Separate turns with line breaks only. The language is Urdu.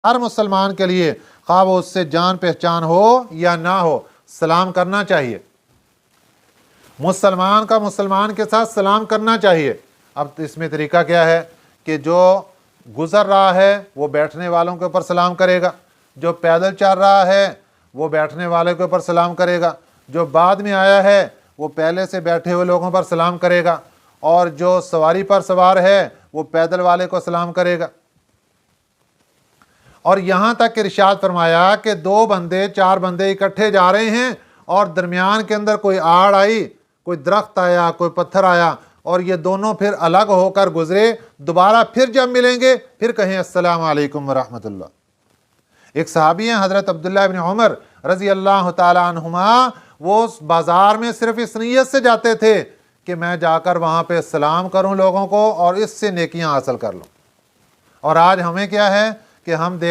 ہر مسلمان کے لیے خواہ وہ اس سے جان پہچان ہو یا نہ ہو سلام کرنا چاہیے، مسلمان کا مسلمان کے ساتھ سلام کرنا چاہیے۔ اب اس میں طریقہ کیا ہے کہ جو گزر رہا ہے وہ بیٹھنے والوں کے اوپر سلام کرے گا، جو پیدل چل رہا ہے وہ بیٹھنے والے کے اوپر سلام کرے گا، جو بعد میں آیا ہے وہ پہلے سے بیٹھے ہوئے لوگوں پر سلام کرے گا، اور جو سواری پر سوار ہے وہ پیدل والے کو سلام کرے گا۔ اور یہاں تک ارشاد فرمایا کہ 2 بندے 4 بندے اکٹھے جا رہے ہیں اور درمیان کے اندر کوئی آڑ آئی، کوئی درخت آیا، کوئی پتھر آیا، اور یہ دونوں پھر الگ ہو کر گزرے، دوبارہ پھر جب ملیں گے پھر کہیں السلام علیکم ورحمۃ اللہ۔ ایک صحابی ہیں حضرت عبداللہ بن عمر رضی اللہ تعالی عنہما، وہ بازار میں صرف اس نیت سے جاتے تھے کہ میں جا کر وہاں پہ سلام کروں لوگوں کو اور اس سے نیکیاں حاصل کر لوں۔ اور آج ہمیں کیا ہے کہ ہم دیکھ